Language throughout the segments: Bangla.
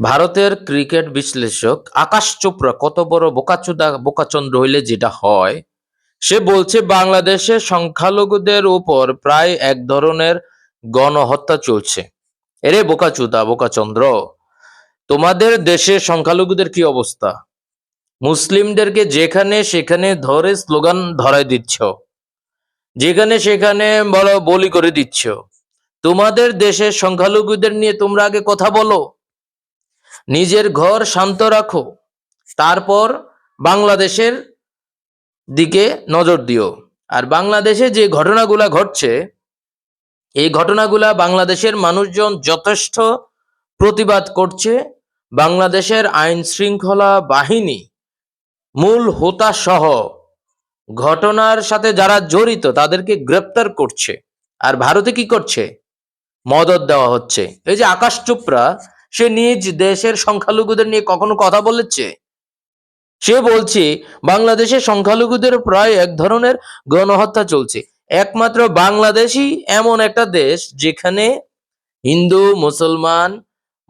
ভারতের ক্রিকেট বিশ্লেষক আকাশ চোপড়া কত বড় বোকাচোদা বোকাচন্দ্র হইলে যেটা হয়, সে বলছে বাংলাদেশে সংখ্যালঘুদের উপর প্রায় এক ধরনের গণহত্যা চলছে। এরে বোকাচোদা বোকাচন্দ্র, তোমাদের দেশে সংখ্যালঘুদের কি অবস্থা? মুসলিমদেরকে যেখানে সেখানে ধরে স্লোগান ধরায় দিচ্ছ, যেখানে সেখানে বলো বলি করে দিচ্ছ। তোমাদের দেশের সংখ্যালঘুদের নিয়ে তোমরা আগে কথা বলো, নিজের ঘর শান্ত রাখো, তারপর বাংলাদেশের দিকে নজর দিও। আর বাংলাদেশে যে ঘটনাগুলা ঘটছে, এই ঘটনাগুলা বাংলাদেশের মানুষজন যথেষ্ট প্রতিবাদ করছে। বাংলাদেশের আইন শৃঙ্খলা বাহিনী মূল হোতা সহ ঘটনার সাথে যারা জড়িত তাদেরকে গ্রেপ্তার করছে। আর ভারতে কি করছে? মদদ দেওয়া হচ্ছে। এই যে আকাশ চোপড়া, সে নিজ দেশের সংখ্যালঘুদের নিয়ে কখনো কথা বলেছে? সে বলছে বাংলাদেশে সংখ্যালঘুদের প্রায় এক ধরনের গণহত্যা চলছে। একমাত্র বাংলাদেশই এমন একটা দেশ যেখানে হিন্দু, মুসলমান,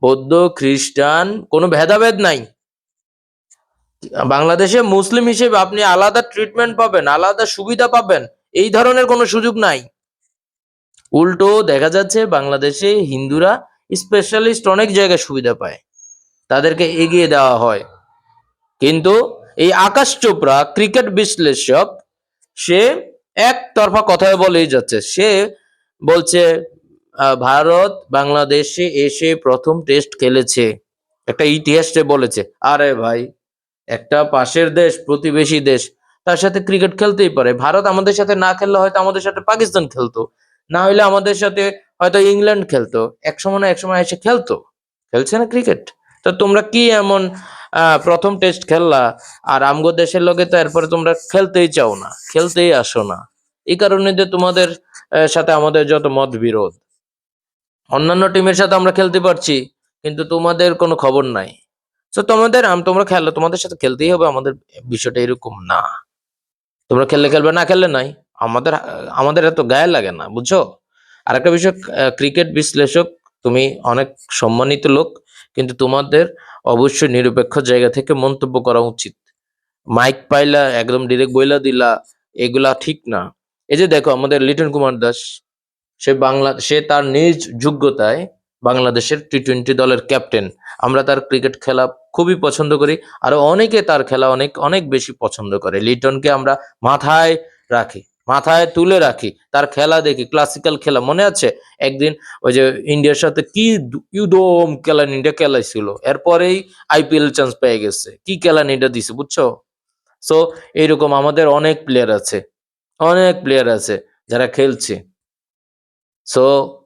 বৌদ্ধ, খ্রিস্টান কোনো ভেদাভেদ নাই। বাংলাদেশে মুসলিম হিসেবে আপনি আলাদা ট্রিটমেন্ট পাবেন, আলাদা সুবিধা পাবেন, এই ধরনের কোনো সুযোগ নাই। উল্টো দেখা যাচ্ছে বাংলাদেশে হিন্দুরা স্পেশালিস্ট অনেক জায়গায় সুবিধা পায়, তাদেরকে এগিয়ে দেওয়া হয়। কিন্তু এই আকাশ চোপড়া ক্রিকেট বিশ্লেষক, সে একতরফা কথা বলেই যাচ্ছে। সে বলছে ভারত বাংলাদেশে এসে প্রথম টেস্ট খেলেছে, একটা ইতিহাসে বলেছে। আরে ভাই, একটা পাশের দেশ, প্রতিবেশী দেশ, তার সাথে ক্রিকেট খেলতেই পারে। ভারত আমাদের সাথে না খেললে হয়তো আমাদের সাথে পাকিস্তান খেলতো, না হইলে আমাদের সাথে হয়তো ইংল্যান্ড খেলতো। এক সময় না এক সময় এসে খেলতো, খেলছে না ক্রিকেট। তো তোমরা কি এমন প্রথম টেস্ট খেললা আর আমগো দেশের লগে তো এরপরে তোমরা খেলতেই চাও না, খেলতেই আসো না? এই কারণে যে তোমাদের সাথে আমাদের যত মত বিরোধ। অন্যান্য টিমের সাথে আমরা খেলতে পারছি, কিন্তু তোমাদের কোনো খবর নাই। তো তোমরা খেলো, তোমাদের সাথে খেলতেই হবে। আমাদের বিষয়টা এরকম না, তোমরা খেললে খেলবে, না খেললে নাই। আমাদের আমাদের এত গায়ে লাগে না, বুঝছো? আর একটা বিষয়, ক্রিকেট বিশ্লেষক, তুমি অনেক সম্মানিত লোক, কিন্তু তোমাদের অবশ্যই নিরপেক্ষ জায়গা থেকে মন্তব্য করা উচিত। মাইক পাইলা একদম ডিরেক্ট বইলা দিলা, এগুলা ঠিক না। এই যে দেখো আমাদের লিটন কুমার দাস, সে তার নিজ যোগ্যতায় বাংলাদেশের টি-20 দলের ক্যাপ্টেন। আমরা তার ক্রিকেট খেলা খুবই পছন্দ করি, আরো অনেকে তার খেলা অনেক অনেক বেশি পছন্দ করে। লিটনকে আমরা মাথায় রাখি, মাথায় তুলে রাখি, তার খেলা দেখি, ক্লাসিক্যাল খেলা। মনে আছে একদিন ওই যে ইন্ডিয়ার সাথে কি ইউদম কেলানিটা খেলাইছিল, এরপরেই আইপিএল চান্স পেয়ে গেছে, কি কেলানিটা দিছে, বুঝছো? সো এইরকম আমাদের অনেক প্লেয়ার আছে, অনেক প্লেয়ার আছে যারা খেলছে। সো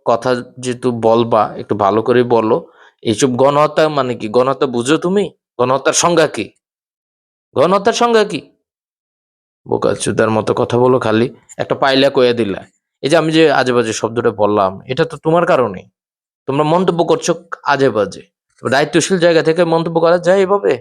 কথা যেহেতু বলবা, একটু ভালো করে বলো। এইসব গণহত্যা মানে কি? গণহত্যা বুঝো তুমি? গণহত্যার সংজ্ঞা কি? গণহত্যার সংজ্ঞা কি? বোকাচোদার মতো কথা বলো খালি, একটা পাইলা কইয়া দিলা। এই যে আমি যে আজে বাজে শব্দটা বললাম, এটা তো তোমার কারণে। তোমরা মন্তব্য করছো আজে বাজে। দায়িত্বশীল জায়গা থেকে মন্তব্য করা যায় এভাবে?